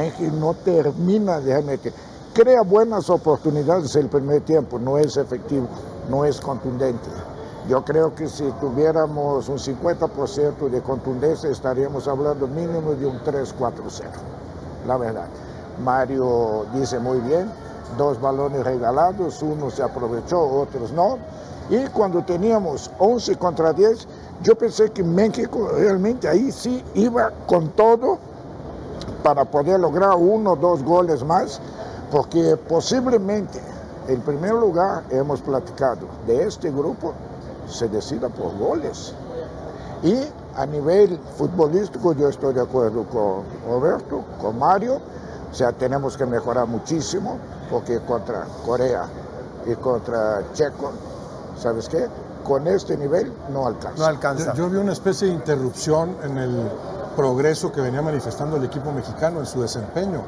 México no termina de meter. Crea buenas oportunidades el primer tiempo, no es efectivo, no es contundente. Yo creo que si tuviéramos un 50% de contundencia estaríamos hablando mínimo de un 3-4-0, la verdad. Mario dice muy bien, 2 balones regalados, uno se aprovechó, otros no. Y cuando teníamos 11 contra 10, yo pensé que México realmente ahí sí iba con todo para poder lograr 1 o 2 goles más, porque posiblemente el primer lugar, hemos platicado, de este grupo se decida por goles. Y a nivel futbolístico yo estoy de acuerdo con Roberto, con Mario, o sea, tenemos que mejorar muchísimo, porque contra Corea y contra Checo, ¿sabes qué? Con este nivel no alcanza. No alcanza. Yo vi una especie de interrupción en el progreso que venía manifestando el equipo mexicano en su desempeño.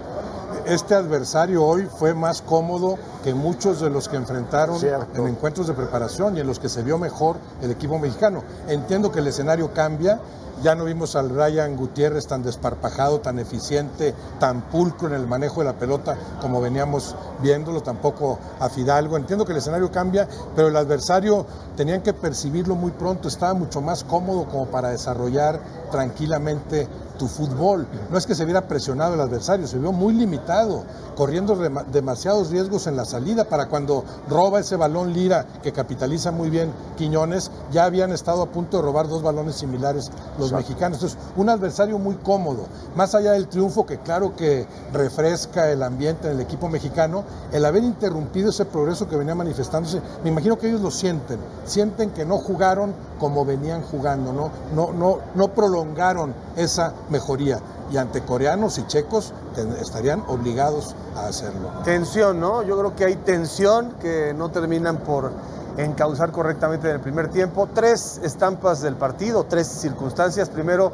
Este adversario hoy fue más cómodo que muchos de los que enfrentaron en encuentros de preparación y en los que se vio mejor el equipo mexicano. Entiendo que el escenario cambia, ya no vimos al Brian Gutiérrez tan desparpajado, tan eficiente, tan pulcro en el manejo de la pelota como veníamos viéndolo, tampoco a Fidalgo. Entiendo que el escenario cambia, pero el adversario tenían que percibirlo muy pronto, estaba mucho más cómodo como para desarrollar tranquilamente tu fútbol. No es que se viera presionado el adversario, se vio muy limitado, corriendo demasiados riesgos en la salida. Para cuando roba ese balón Lira, que capitaliza muy bien Quiñones, ya habían estado a punto de robar 2 balones similares los mexicanos. Entonces, un adversario muy cómodo. Más allá del triunfo, que claro que refresca el ambiente en el equipo mexicano, el haber interrumpido ese progreso que venía manifestándose, me imagino que ellos lo sienten que no jugaron como venían jugando, no prolongaron esa mejoría, y ante coreanos y checos estarían obligados a hacerlo. Tensión, ¿no? Yo creo que hay tensión que no terminan por encauzar correctamente en el primer tiempo. 3 estampas del partido, 3 circunstancias. Primero,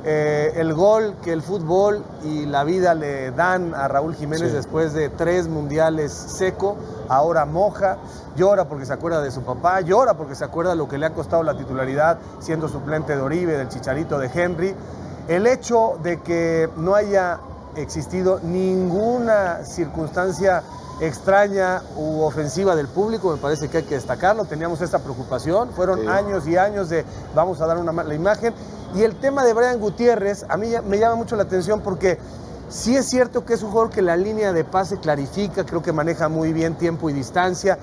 el gol que el fútbol y la vida le dan a Raúl Jiménez después de 3 mundiales seco. Ahora moja, llora porque se acuerda de su papá, llora porque se acuerda de lo que le ha costado la titularidad siendo suplente de Oribe, del Chicharito, de Henry. El hecho de que no haya existido ninguna circunstancia extraña u ofensiva del público, me parece que hay que destacarlo. Teníamos esta preocupación, fueron años y años de vamos a dar una mala imagen. Y el tema de Brian Gutiérrez, a mí me llama mucho la atención porque sí es cierto que es un jugador que la línea de pase clarifica, creo que maneja muy bien tiempo y distancia,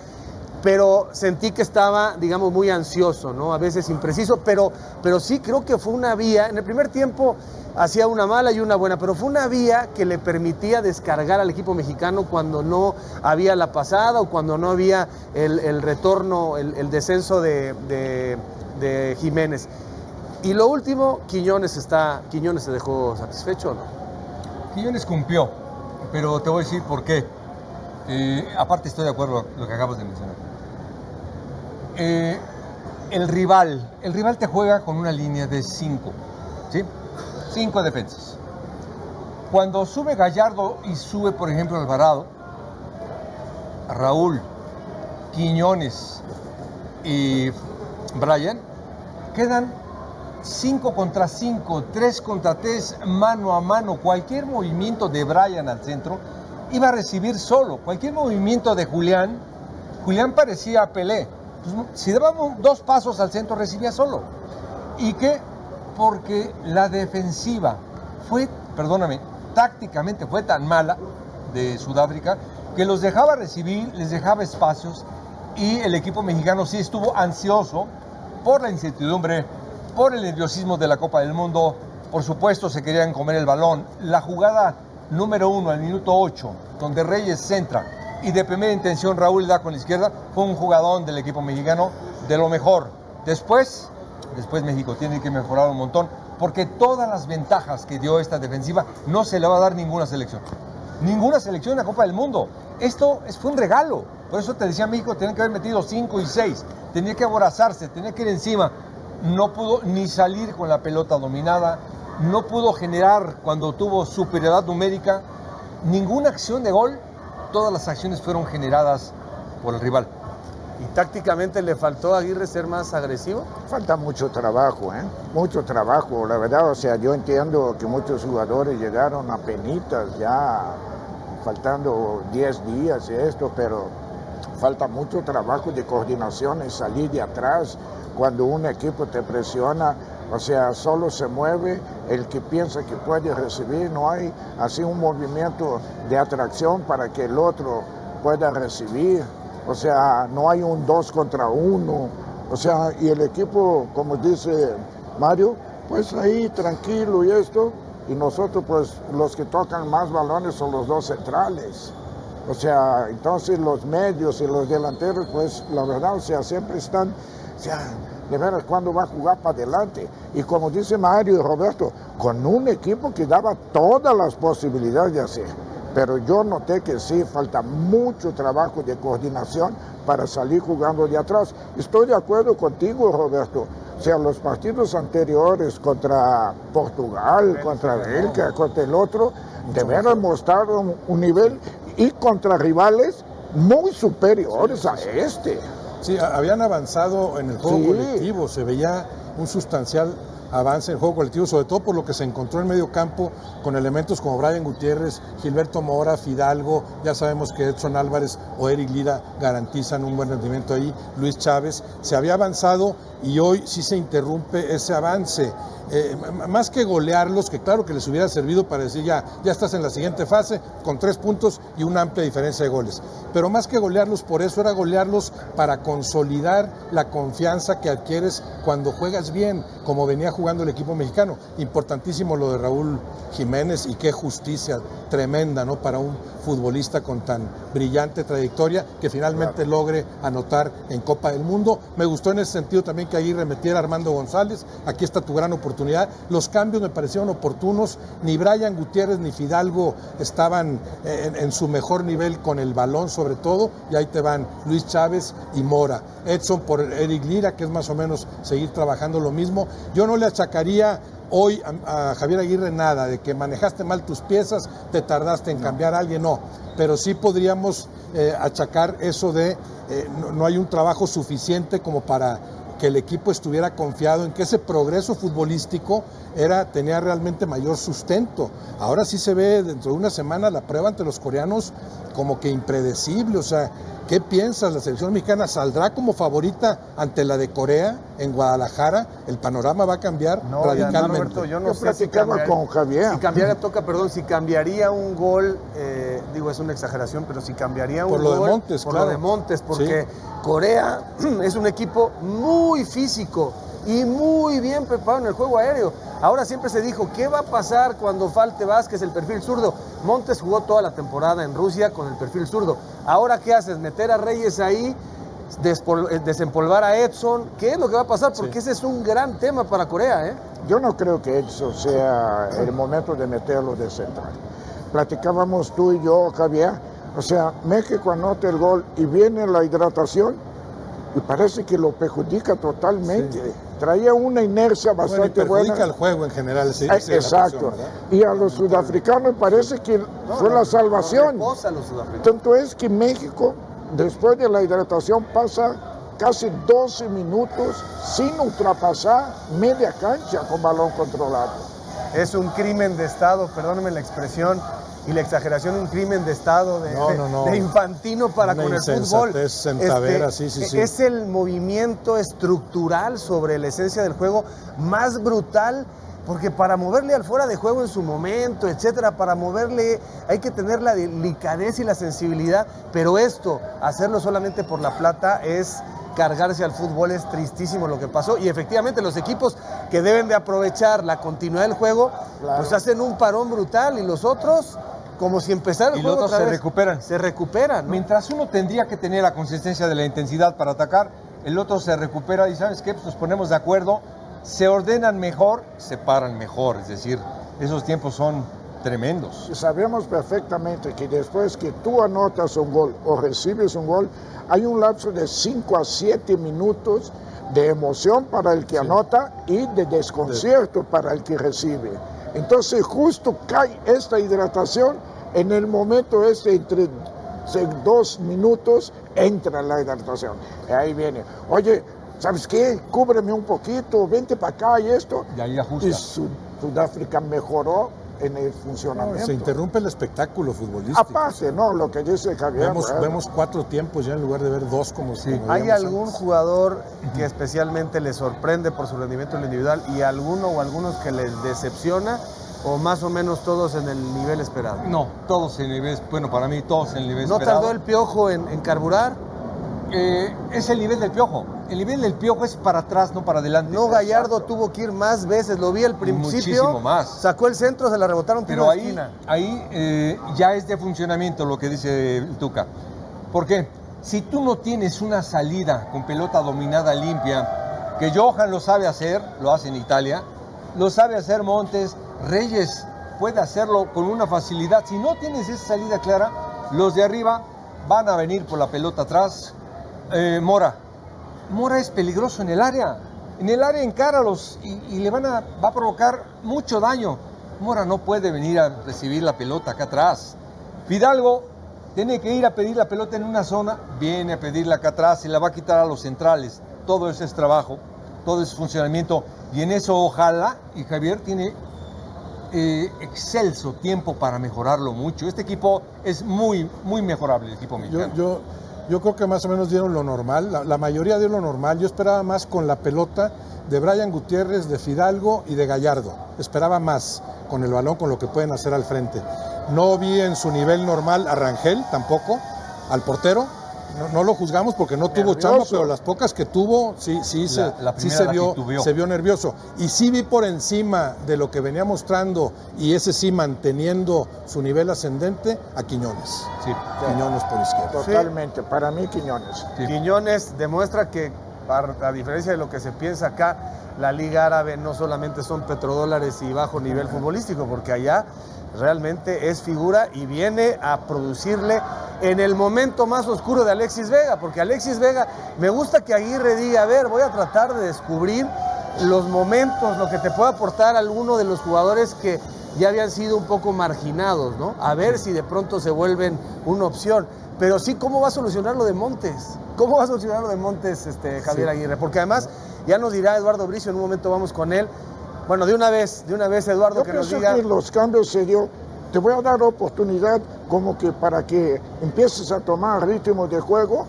pero sentí que estaba, digamos, muy ansioso, ¿no? A veces impreciso, pero sí creo que fue una vía. En el primer tiempo hacía una mala y una buena, pero fue una vía que le permitía descargar al equipo mexicano cuando no había la pasada o cuando no había el retorno, el descenso de Jiménez. Y lo último, Quiñones se dejó satisfecho, ¿no? Quiñones cumplió, pero te voy a decir por qué. Aparte estoy de acuerdo con lo que acabas de mencionar. El rival te juega con una línea de 5, ¿sí? 5 defensas. Cuando sube Gallardo y sube, por ejemplo, Alvarado, Raúl, Quiñones y Brian, quedan 5 contra 5, 3 contra 3, mano a mano. Cualquier movimiento de Brian al centro iba a recibir solo. Cualquier movimiento de Julián parecía a Pelé. Pues, si dábamos 2 pasos al centro, recibía solo. ¿Y qué? Porque la defensiva tácticamente fue tan mala de Sudáfrica que los dejaba recibir, les dejaba espacios, y el equipo mexicano sí estuvo ansioso por la incertidumbre, por el nerviosismo de la Copa del Mundo. Por supuesto se querían comer el balón. La jugada número 1 al minuto 8, donde Reyes centra y de primera intención Raúl da con la izquierda, fue un jugadón del equipo mexicano de lo mejor. Después México tiene que mejorar un montón, porque todas las ventajas que dio esta defensiva no se le va a dar ninguna selección. Ninguna selección en la Copa del Mundo. Esto fue un regalo. Por eso te decía, México tenía que haber metido 5 y 6. Tenía que aborazarse, tenía que ir encima. No pudo ni salir con la pelota dominada, no pudo generar cuando tuvo superioridad numérica, ninguna acción de gol. Todas las acciones fueron generadas por el rival. ¿Y tácticamente le faltó a Aguirre ser más agresivo? Falta mucho trabajo, mucho trabajo, la verdad. O sea, yo entiendo que muchos jugadores llegaron a penitas ya, faltando 10 días y esto, pero falta mucho trabajo de coordinación en salir de atrás. Cuando un equipo te presiona, o sea, solo se mueve el que piensa que puede recibir, no hay así un movimiento de atracción para que el otro pueda recibir. O sea, no hay un 2 contra 1. O sea, y el equipo, como dice Mario, pues ahí tranquilo y esto. Y nosotros, pues, los que tocan más balones son los dos centrales. O sea, entonces los medios y los delanteros, pues, la verdad, o sea, siempre están, o sea, de veras, ¿cuándo va a jugar para adelante? Y como dice Mario y Roberto, con un equipo que daba todas las posibilidades de hacer. Pero yo noté que sí, falta mucho trabajo de coordinación para salir jugando de atrás. Estoy de acuerdo contigo, Roberto. O sea, los partidos anteriores contra Portugal, contra Bélgica, contra el otro, de veras mostraron un nivel y contra rivales muy superiores a este. Sí, habían avanzado en el juego colectivo, se veía un sustancial avance en el juego colectivo, sobre todo por lo que se encontró en medio campo con elementos como Brian Gutiérrez, Gilberto Mora, Fidalgo, ya sabemos que Edson Álvarez o Eric Lira garantizan un buen rendimiento ahí, Luis Chávez, se había avanzado y hoy sí se interrumpe ese avance. Más que golearlos, que claro que les hubiera servido para decir ya estás en la siguiente fase con 3 puntos y una amplia diferencia de goles, pero más que golearlos por eso era golearlos para consolidar la confianza que adquieres cuando juegas bien, como venía jugando el equipo mexicano. Importantísimo lo de Raúl Jiménez y qué justicia tremenda, ¿no?, para un futbolista con tan brillante trayectoria que finalmente logre anotar en Copa del Mundo. Me gustó en ese sentido también que Aguirre metiera a Armando González, aquí está tu gran oportunidad. Los cambios me parecieron oportunos, ni Brian Gutiérrez ni Fidalgo estaban en su mejor nivel con el balón sobre todo, y ahí te van Luis Chávez y Mora. Edson por Eric Lira, que es más o menos seguir trabajando lo mismo. Yo no le achacaría hoy a Javier Aguirre nada, de que manejaste mal tus piezas, te tardaste en cambiar a alguien, no. Pero sí podríamos achacar eso de no hay un trabajo suficiente como para que el equipo estuviera confiado en que ese progreso futbolístico tenía realmente mayor sustento. Ahora sí se ve dentro de una semana la prueba ante los coreanos como que impredecible. O sea, ¿qué piensas? ¿La selección mexicana saldrá como favorita ante la de Corea en Guadalajara? ¿El panorama va a cambiar radicalmente? Además, Roberto, yo no sé si con Javier. Si cambiaría un gol, digo, es una exageración, pero si cambiaría un gol... Por claro. lo de Montes, porque sí. Corea es un equipo muy físico y muy bien preparado en el juego aéreo. Ahora siempre se dijo, ¿qué va a pasar cuando falte Vázquez, el perfil zurdo? Montes jugó toda la temporada en Rusia con el perfil zurdo. Ahora, ¿qué haces? ¿Meter a Reyes ahí? ¿Desempolvar a Edson? ¿Qué es lo que va a pasar? Porque ese es un gran tema para Corea, ¿eh? Yo no creo que Edson sea el momento de meterlo de central. Platicábamos tú y yo, Javier, o sea, México anota el gol y viene la hidratación y parece que lo perjudica totalmente. Sí. Traía una inercia bastante buena. Perjudica el juego en general. Sí, exacto. Y a los sudafricanos parece que fue la salvación. Tanto es que México, después de la hidratación, pasa casi 12 minutos sin ultrapasar media cancha con balón controlado. Es un crimen de Estado, perdónenme la expresión y la exageración, un crimen de Estado de Infantino para con el fútbol. Es el movimiento estructural sobre la esencia del juego más brutal, porque para moverle al fuera de juego en su momento, etcétera, para moverle hay que tener la delicadeza y la sensibilidad, pero esto, hacerlo solamente por la plata, es cargarse al fútbol. Es tristísimo lo que pasó, y efectivamente los equipos que deben de aprovechar la continuidad del juego, pues hacen un parón brutal, y los otros, como si empezara el juego otra vez, se recuperan, ¿no? Mientras uno tendría que tener la consistencia de la intensidad para atacar, el otro se recupera y ¿sabes qué? Pues nos ponemos de acuerdo, se ordenan mejor, se paran mejor. Es decir, esos tiempos son tremendos. Sabemos perfectamente que después que tú anotas un gol o recibes un gol, hay un lapso de 5 a 7 minutos de emoción para el que anota y de desconcierto para el que recibe. Entonces justo cae esta hidratación en el momento entre 2 minutos entra la hidratación. Y ahí viene, oye, ¿sabes qué? Cúbreme un poquito, vente para acá y esto. Y ahí ajusta. Y Sudáfrica mejoró en el funcionamiento. Se interrumpe el espectáculo futbolístico. Aparte, ¿no? Lo que dice Javier. Vemos 4 tiempos ya en lugar de ver 2 como sí. ¿Hay algún jugador que especialmente le sorprende por su rendimiento individual y alguno o algunos que les decepciona? ¿O más o menos todos en el nivel esperado? No, todos en el nivel, bueno, para mí todos en el nivel ¿No esperado. tardó el Piojo en carburar? Es el nivel del Piojo. El nivel del Piojo es para atrás, no para adelante. No, Gallardo tuvo que ir más veces, lo vi al principio. Muchísimo más. Sacó el centro, se la rebotaron. Pero ahí ya es de funcionamiento lo que dice el Tuca. ¿Por qué? Si tú no tienes una salida con pelota dominada limpia, que Johan lo sabe hacer, lo hace en Italia, lo sabe hacer Montes, Reyes puede hacerlo con una facilidad. Si no tienes esa salida clara, los de arriba van a venir por la pelota atrás. Mora es peligroso en el área. En el área encáralos y le va a provocar mucho daño. Mora no puede venir a recibir la pelota acá atrás. Fidalgo tiene que ir a pedir la pelota en una zona, viene a pedirla acá atrás y la va a quitar a los centrales. Todo eso es trabajo, todo es funcionamiento. Y en eso ojalá, y Javier tiene excelso tiempo para mejorarlo mucho. Este equipo es muy, muy mejorable, el equipo mexicano. Yo creo que más o menos dieron lo normal, la mayoría dio lo normal. Yo esperaba más con la pelota de Brian Gutiérrez, de Fidalgo y de Gallardo. Esperaba más con el balón, con lo que pueden hacer al frente. No vi en su nivel normal a Rangel tampoco, al portero. No lo juzgamos porque no tuvo chamba, pero las pocas que tuvo sí se vio nervioso. Y sí vi por encima de lo que venía mostrando, y ese sí manteniendo su nivel ascendente, a Quiñones. Sí. Quiñones por izquierda. Totalmente, para mí Quiñones. Sí. Quiñones demuestra que, a diferencia de lo que se piensa acá, la Liga Árabe no solamente son petrodólares y bajo nivel futbolístico, porque allá realmente es figura y viene a producirle en el momento más oscuro de Alexis Vega, porque Alexis Vega, me gusta que Aguirre diga, a ver, voy a tratar de descubrir los momentos, lo que te puede aportar alguno de los jugadores que ya habían sido un poco marginados, ¿no? A ver si de pronto se vuelven una opción. Pero sí, ¿cómo va a solucionar lo de Montes? ¿Cómo va a solucionar lo de Montes, Javier Aguirre? Porque además, ya nos dirá Eduardo Bricio, en un momento vamos con él. Bueno, de una vez, Eduardo, que nos diga. Yo pienso que los cambios se dio. Te voy a dar oportunidad como que para que empieces a tomar ritmo de juego,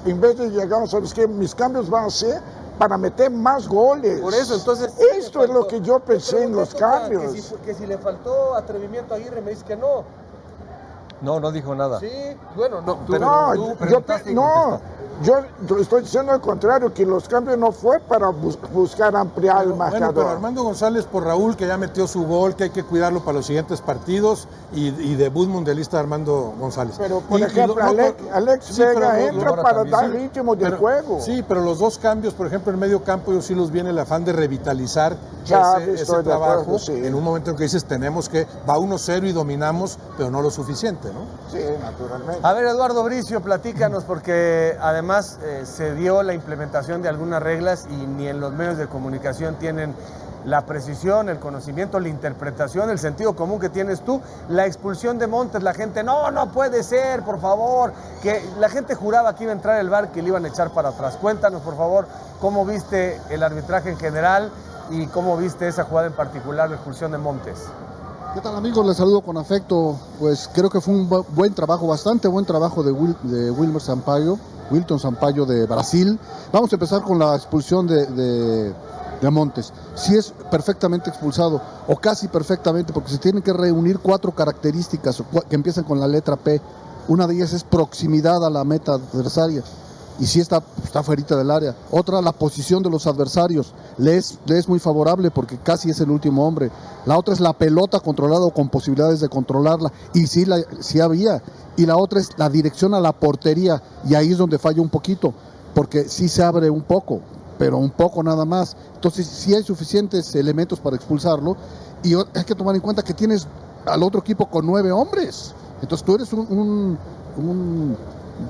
en vez de llegar, ¿sabes qué? Mis cambios van a ser para meter más goles. Por eso, entonces. Esto es lo que yo pensé en los cambios. Que si le faltó atrevimiento a Aguirre, me dice que no. No dijo nada. Sí, bueno, no. Yo estoy diciendo al contrario, que los cambios no fue para buscar ampliar el marcador. Bueno, pero Armando González por Raúl, que ya metió su gol, que hay que cuidarlo para los siguientes partidos, y debut mundialista de Armando González. Pero, por ejemplo, Alex Vega entra para dar ritmo de juego. Sí, pero los dos cambios, por ejemplo, en medio campo, yo sí los vi en el afán de revitalizar ese trabajo, acuerdo, sí. En un momento en que dices, tenemos que, va 1-0 y dominamos, pero no lo suficiente, ¿no? Sí, naturalmente. A ver, Eduardo Bricio, platícanos, porque además se dio la implementación de algunas reglas y ni en los medios de comunicación tienen la precisión, el conocimiento, la interpretación, el sentido común que tienes tú. La expulsión de Montes, la gente, no puede ser, por favor, que la gente juraba que iba a entrar el VAR, que le iban a echar para atrás. Cuéntanos, por favor, cómo viste el arbitraje en general y cómo viste esa jugada en particular, la expulsión de Montes. ¿Qué tal, amigos? Les saludo con afecto. Pues creo que fue un buen trabajo, bastante buen trabajo de Wilton Sampaio de Brasil. Vamos a empezar con la expulsión de Montes. Sí es perfectamente expulsado, o casi perfectamente, porque se tienen que reunir 4 características que empiezan con la letra P. Una de ellas es proximidad a la meta adversaria, y sí está fuerita del área. Otra, la posición de los adversarios. Le es muy favorable porque casi es el último hombre. La otra es la pelota controlada o con posibilidades de controlarla, y sí había. Y la otra es la dirección a la portería, y ahí es donde falla un poquito, porque sí se abre un poco, pero un poco nada más. Entonces sí hay suficientes elementos para expulsarlo, y hay que tomar en cuenta que tienes al otro equipo con 9 hombres. Entonces tú eres un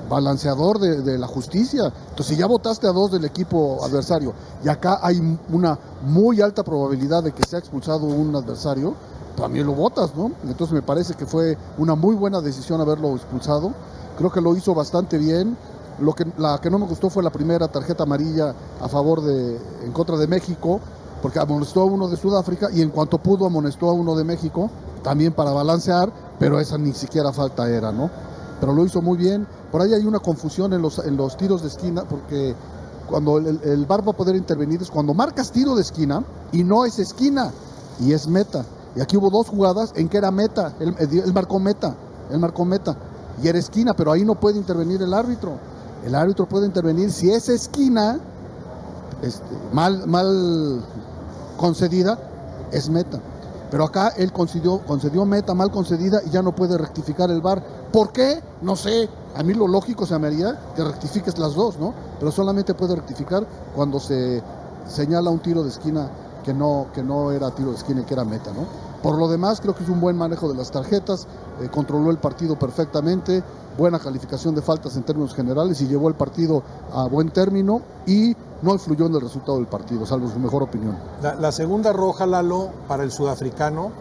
balanceador de la justicia. Entonces, si ya votaste a 2 del equipo adversario y acá hay una muy alta probabilidad de que sea expulsado un adversario, también lo votas, ¿no? Entonces me parece que fue una muy buena decisión haberlo expulsado. Creo que lo hizo bastante bien. La que no me gustó fue la primera tarjeta amarilla en contra de México, porque amonestó a uno de Sudáfrica y en cuanto pudo amonestó a uno de México, también para balancear, pero esa ni siquiera falta era, ¿no? Pero lo hizo muy bien. Por ahí hay una confusión en los tiros de esquina, porque cuando el VAR va a poder intervenir es cuando marcas tiro de esquina y no es esquina, y es meta. Y aquí hubo 2 jugadas en que era meta, él marcó meta, y era esquina, pero ahí no puede intervenir el árbitro. El árbitro puede intervenir si es esquina, mal concedida, es meta. Pero acá él concedió meta mal concedida y ya no puede rectificar el VAR. ¿Por qué? No sé. A mí lo lógico se me haría que rectifiques las dos, ¿no? Pero solamente puede rectificar cuando se señala un tiro de esquina que no era tiro de esquina y que era meta, ¿no? Por lo demás, creo que es un buen manejo de las tarjetas, controló el partido perfectamente, buena calificación de faltas en términos generales y llevó el partido a buen término y no influyó en el resultado del partido, salvo su mejor opinión. La segunda roja, Lalo, para el sudafricano,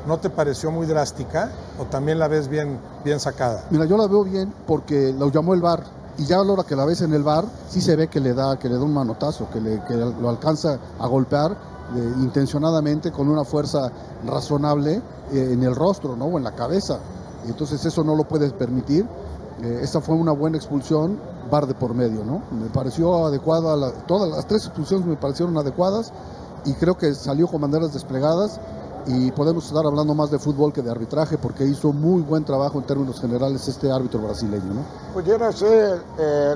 ¿no te pareció muy drástica o también la ves bien sacada? Mira, yo la veo bien porque lo llamó el VAR y ya a la hora que la ves en el VAR, sí se ve que le da un manotazo, que lo alcanza a golpear intencionadamente con una fuerza razonable en el rostro, ¿no? O en la cabeza. Y entonces eso no lo puedes permitir. Esa fue una buena expulsión, VAR de por medio, ¿no? Me pareció adecuada, todas las 3 expulsiones me parecieron adecuadas y creo que salió con banderas desplegadas y podemos estar hablando más de fútbol que de arbitraje porque hizo muy buen trabajo en términos generales este árbitro brasileño, ¿no? Pudiera ser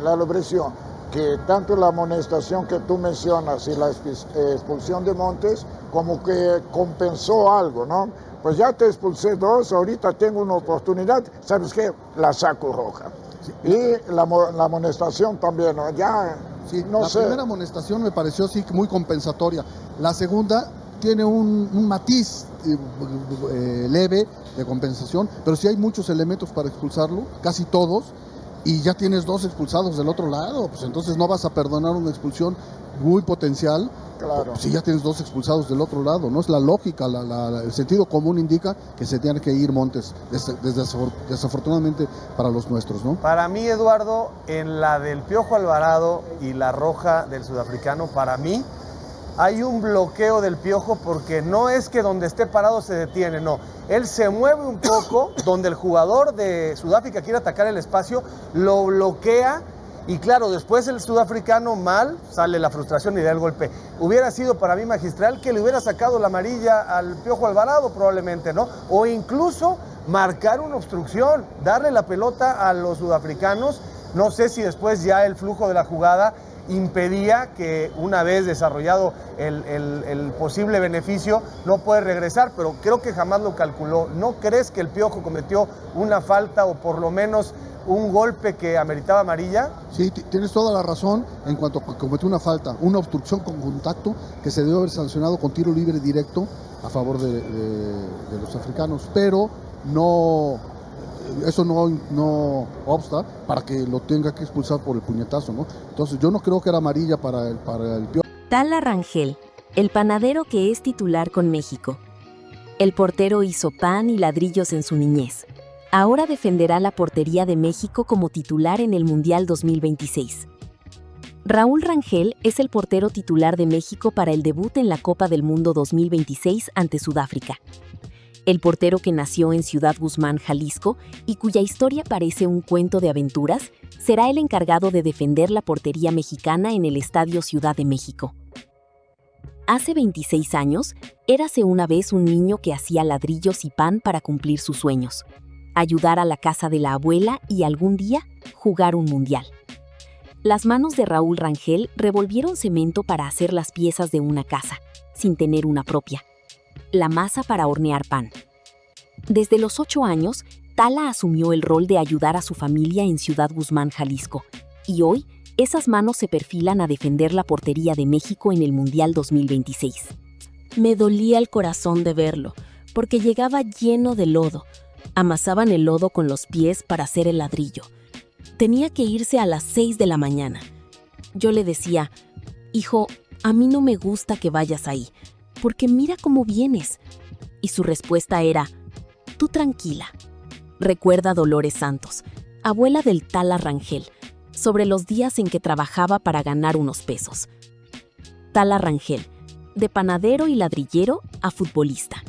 la Lobricio, que tanto la amonestación que tú mencionas y la expulsión de Montes como que compensó algo, ¿no? Pues ya te expulsé 2, ahorita tengo una oportunidad, ¿sabes qué? La saco roja. Sí. Y la amonestación también, ¿no? Ya, sí, no sé. La primera amonestación me pareció sí muy compensatoria. La segunda tiene un matiz leve de compensación, pero sí hay muchos elementos para expulsarlo, casi todos, y ya tienes 2 expulsados del otro lado, pues entonces no vas a perdonar una expulsión muy potencial. Claro. Si ya tienes 2 expulsados del otro lado, ¿no? Es la lógica, el sentido común indica que se tiene que ir Montes, desafortunadamente para los nuestros, ¿no? Para mí, Eduardo, en la del Piojo Alvarado y la roja del sudafricano, para mí hay un bloqueo del Piojo porque no es que donde esté parado se detiene, no. Él se mueve un poco, donde el jugador de Sudáfrica quiere atacar el espacio, lo bloquea y claro, después el sudafricano mal, sale la frustración y da el golpe. Hubiera sido para mí magistral que le hubiera sacado la amarilla al Piojo Alvarado probablemente, ¿no? O incluso marcar una obstrucción, darle la pelota a los sudafricanos, no sé si después ya el flujo de la jugada impedía que una vez desarrollado el posible beneficio no puede regresar, pero creo que jamás lo calculó. ¿No crees que el Piojo cometió una falta o por lo menos un golpe que ameritaba amarilla? Sí, tienes toda la razón en cuanto a que cometió una falta, una obstrucción con contacto que se debe haber sancionado con tiro libre directo a favor de los africanos, pero no... Eso no obsta para que lo tenga que expulsar por el puñetazo, ¿no? Entonces yo no creo que era amarilla para el Piojo. Tala Rangel, el panadero que es titular con México. El portero hizo pan y ladrillos en su niñez. Ahora defenderá la portería de México como titular en el Mundial 2026. Raúl Rangel es el portero titular de México para el debut en la Copa del Mundo 2026 ante Sudáfrica. El portero que nació en Ciudad Guzmán, Jalisco, y cuya historia parece un cuento de aventuras, será el encargado de defender la portería mexicana en el Estadio Ciudad de México. Hace 26 años, érase una vez un niño que hacía ladrillos y pan para cumplir sus sueños, ayudar a la casa de la abuela y algún día jugar un mundial. Las manos de Raúl Rangel revolvieron cemento para hacer las piezas de una casa, sin tener una propia. La masa para hornear pan. Desde los 8 años, Tala asumió el rol de ayudar a su familia en Ciudad Guzmán, Jalisco, y hoy esas manos se perfilan a defender la portería de México en el Mundial 2026. Me dolía el corazón de verlo, porque llegaba lleno de lodo. Amasaban el lodo con los pies para hacer el ladrillo. Tenía que irse a las 6 de la mañana. Yo le decía, hijo, a mí no me gusta que vayas ahí, porque mira cómo vienes. Y su respuesta era, tú tranquila. Recuerda Dolores Santos, abuela del Tala Rangel. sobre los días en que trabajaba para ganar unos pesos. Tala Rangel, de panadero y ladrillero a futbolista.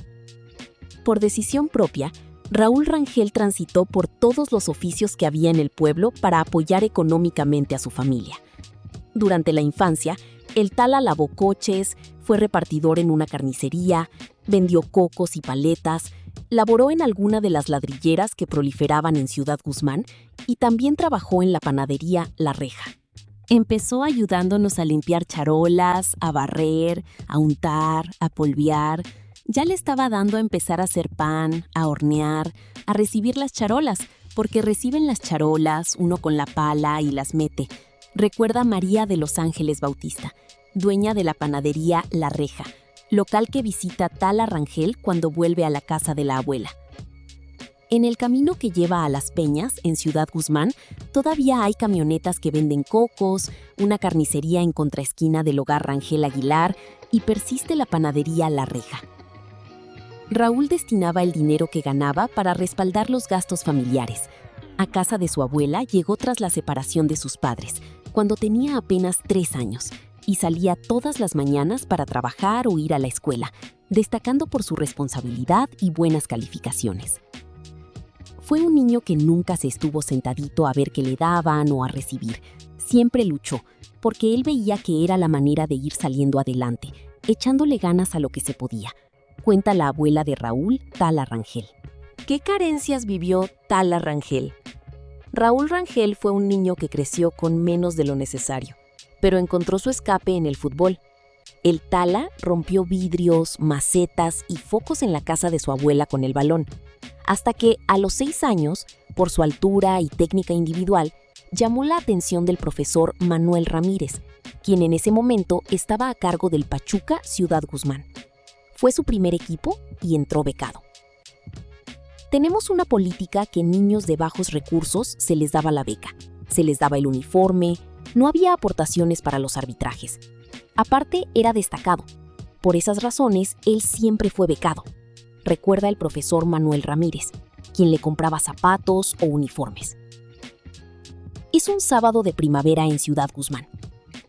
Por decisión propia, Raúl Rangel transitó por todos los oficios que había en el pueblo para apoyar económicamente a su familia. Durante la infancia, el Tala lavó coches, fue repartidor en una carnicería, vendió cocos y paletas, laboró en alguna de las ladrilleras que proliferaban en Ciudad Guzmán y también trabajó en la panadería La Reja. Empezó ayudándonos a limpiar charolas, a barrer, a untar, a polvear. Ya le estaba dando a empezar a hacer pan, a hornear, a recibir las charolas, porque reciben las charolas, uno con la pala y las mete. Recuerda María de los Ángeles Bautista, dueña de la panadería La Reja, local que visita Tala Rangel cuando vuelve a la casa de la abuela. En el camino que lleva a Las Peñas, en Ciudad Guzmán, todavía hay camionetas que venden cocos, una carnicería en contraesquina del hogar Rangel Aguilar y persiste la panadería La Reja. Raúl destinaba el dinero que ganaba para respaldar los gastos familiares. A casa de su abuela llegó tras la separación de sus padres, cuando tenía apenas 3 años, y salía todas las mañanas para trabajar o ir a la escuela, destacando por su responsabilidad y buenas calificaciones. Fue un niño que nunca se estuvo sentadito a ver qué le daban o a recibir. Siempre luchó, porque él veía que era la manera de ir saliendo adelante, echándole ganas a lo que se podía. Cuenta la abuela de Raúl, Tala Rangel. ¿Qué carencias vivió Tala Rangel? Raúl Rangel fue un niño que creció con menos de lo necesario, pero encontró su escape en el fútbol. El Tala rompió vidrios, macetas y focos en la casa de su abuela con el balón, hasta que, a los 6 años, por su altura y técnica individual, llamó la atención del profesor Manuel Ramírez, quien en ese momento estaba a cargo del Pachuca Ciudad Guzmán. Fue su primer equipo y entró becado. Tenemos una política que niños de bajos recursos se les daba la beca, se les daba el uniforme, no había aportaciones para los arbitrajes. Aparte, era destacado. Por esas razones, él siempre fue becado. Recuerda el profesor Manuel Ramírez, quien le compraba zapatos o uniformes. Es un sábado de primavera en Ciudad Guzmán.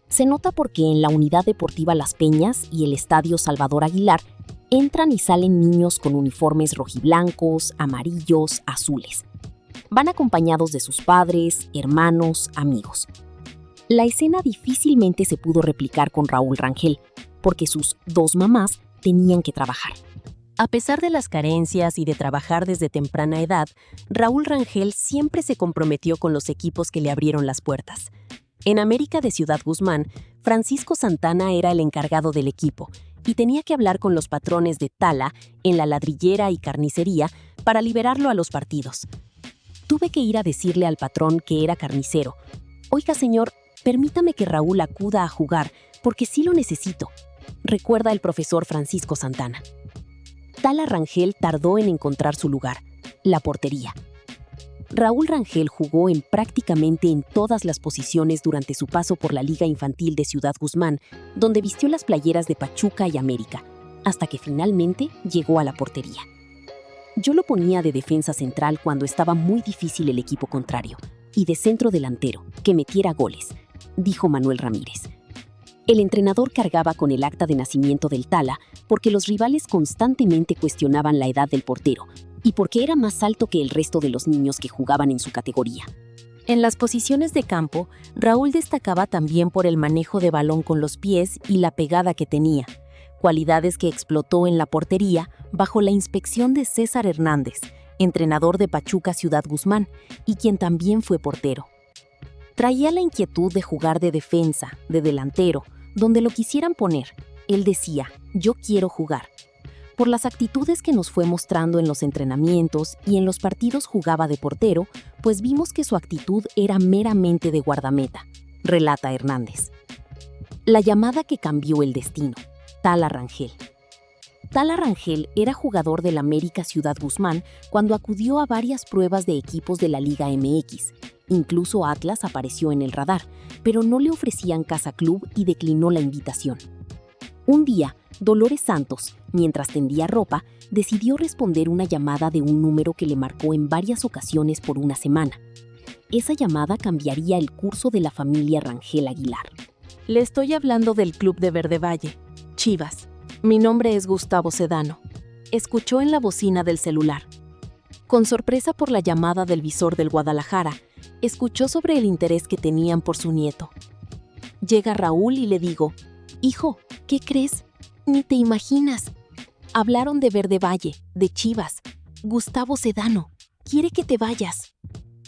Se nota porque en la unidad deportiva Las Peñas y el estadio Salvador Aguilar entran y salen niños con uniformes rojiblancos, amarillos, azules. Van acompañados de sus padres, hermanos, amigos. La escena difícilmente se pudo replicar con Raúl Rangel, porque sus 2 mamás tenían que trabajar. A pesar de las carencias y de trabajar desde temprana edad, Raúl Rangel siempre se comprometió con los equipos que le abrieron las puertas. En América de Ciudad Guzmán, Francisco Santana era el encargado del equipo y tenía que hablar con los patrones de Tala en la ladrillera y carnicería para liberarlo a los partidos. Tuve que ir a decirle al patrón que era carnicero: «Oiga, señor, permítame que Raúl acuda a jugar, porque sí lo necesito», recuerda el profesor Francisco Santana. Tala Rangel tardó en encontrar su lugar, la portería. Raúl Rangel jugó prácticamente en todas las posiciones durante su paso por la Liga Infantil de Ciudad Guzmán, donde vistió las playeras de Pachuca y América, hasta que finalmente llegó a la portería. Yo lo ponía de defensa central cuando estaba muy difícil el equipo contrario, y de centro delantero, que metiera goles, dijo Manuel Ramírez. El entrenador cargaba con el acta de nacimiento del Tala porque los rivales constantemente cuestionaban la edad del portero y porque era más alto que el resto de los niños que jugaban en su categoría. En las posiciones de campo, Raúl destacaba también por el manejo de balón con los pies y la pegada que tenía, cualidades que explotó en la portería bajo la inspección de César Hernández, entrenador de Pachuca Ciudad Guzmán, y quien también fue portero. Traía la inquietud de jugar de defensa, de delantero, donde lo quisieran poner. Él decía: «Yo quiero jugar». Por las actitudes que nos fue mostrando en los entrenamientos y en los partidos jugaba de portero, pues vimos que su actitud era meramente de guardameta, relata Hernández. La llamada que cambió el destino, Tala Rangel. Tala Rangel era jugador del América Ciudad Guzmán cuando acudió a varias pruebas de equipos de la Liga MX. Incluso Atlas apareció en el radar, pero no le ofrecían casa club y declinó la invitación. Un día, Dolores Santos, mientras tendía ropa, decidió responder una llamada de un número que le marcó en varias ocasiones por una semana. Esa llamada cambiaría el curso de la familia Rangel Aguilar. Le estoy hablando del club de Verde Valle, Chivas. Mi nombre es Gustavo Sedano. Escuchó en la bocina del celular. Con sorpresa por la llamada del visor del Guadalajara, escuchó sobre el interés que tenían por su nieto. Llega Raúl y le digo, hijo, ¿qué crees? Ni te imaginas. Hablaron de Verde Valle, de Chivas. Gustavo Sedano, quiere que te vayas.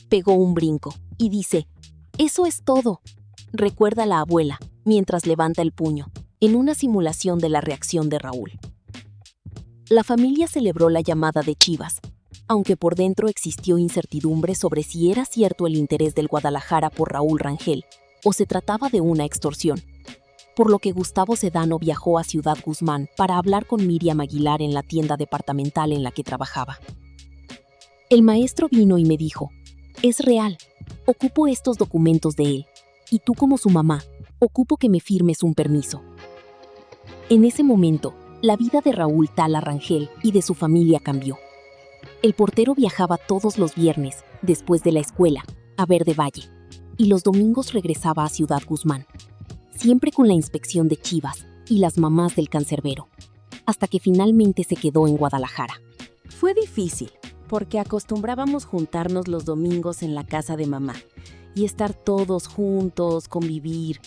Pegó un brinco y dice, eso es todo. Recuerda a la abuela, mientras levanta el puño, en una simulación de la reacción de Raúl. La familia celebró la llamada de Chivas, aunque por dentro existió incertidumbre sobre si era cierto el interés del Guadalajara por Raúl Rangel o se trataba de una extorsión, por lo que Gustavo Sedano viajó a Ciudad Guzmán para hablar con Miriam Aguilar en la tienda departamental en la que trabajaba. El maestro vino y me dijo, es real, ocupo estos documentos de él, y tú como su mamá, ocupo que me firmes un permiso. En ese momento, la vida de Raúl Tala Rangel y de su familia cambió. El portero viajaba todos los viernes, después de la escuela, a Verde Valle, y los domingos regresaba a Ciudad Guzmán, siempre con la inspección de Chivas y las mamás del cancerbero, hasta que finalmente se quedó en Guadalajara. Fue difícil, porque acostumbrábamos juntarnos los domingos en la casa de mamá y estar todos juntos, convivir.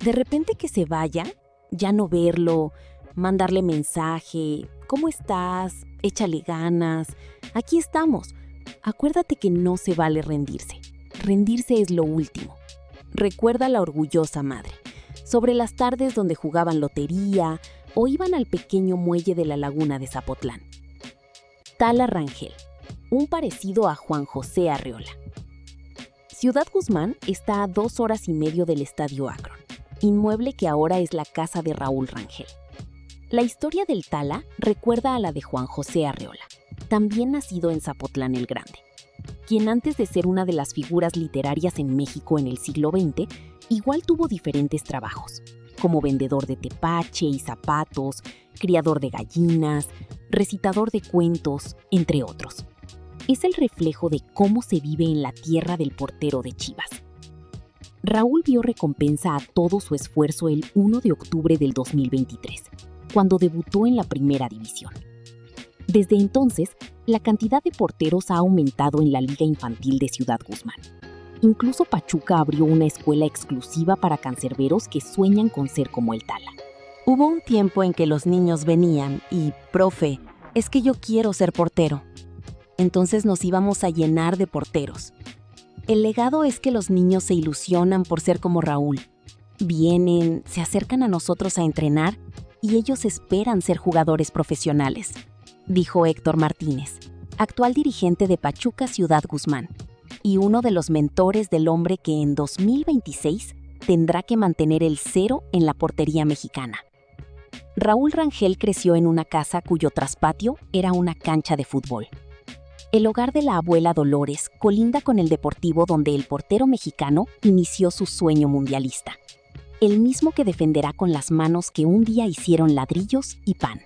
De repente que se vaya, ya no verlo, mandarle mensaje, ¿cómo estás? Échale ganas, aquí estamos. Acuérdate que no se vale rendirse. Rendirse es lo último. Recuerda a la orgullosa madre, sobre las tardes donde jugaban lotería o iban al pequeño muelle de la laguna de Zapotlán. Tala Rangel, un parecido a Juan José Arreola. Ciudad Guzmán está a 2 horas y media del Estadio Akron, inmueble que ahora es la casa de Raúl Rangel. La historia del Tala recuerda a la de Juan José Arreola, también nacido en Zapotlán el Grande, quien antes de ser una de las figuras literarias en México en el siglo XX, igual tuvo diferentes trabajos, como vendedor de tepache y zapatos, criador de gallinas, recitador de cuentos, entre otros. Es el reflejo de cómo se vive en la tierra del portero de Chivas. Raúl vio recompensa a todo su esfuerzo el 1 de octubre del 2023, cuando debutó en la Primera División. Desde entonces, la cantidad de porteros ha aumentado en la Liga Infantil de Ciudad Guzmán. Incluso Pachuca abrió una escuela exclusiva para cancerberos que sueñan con ser como el Tala. Hubo un tiempo en que los niños venían y, profe, es que yo quiero ser portero. Entonces nos íbamos a llenar de porteros. El legado es que los niños se ilusionan por ser como Raúl. Vienen, se acercan a nosotros a entrenar y ellos esperan ser jugadores profesionales, dijo Héctor Martínez, actual dirigente de Pachuca Ciudad Guzmán, y uno de los mentores del hombre que en 2026 tendrá que mantener el 0 en la portería mexicana. Raúl Rangel creció en una casa cuyo traspatio era una cancha de fútbol. El hogar de la abuela Dolores colinda con el deportivo donde el portero mexicano inició su sueño mundialista, el mismo que defenderá con las manos que un día hicieron ladrillos y pan.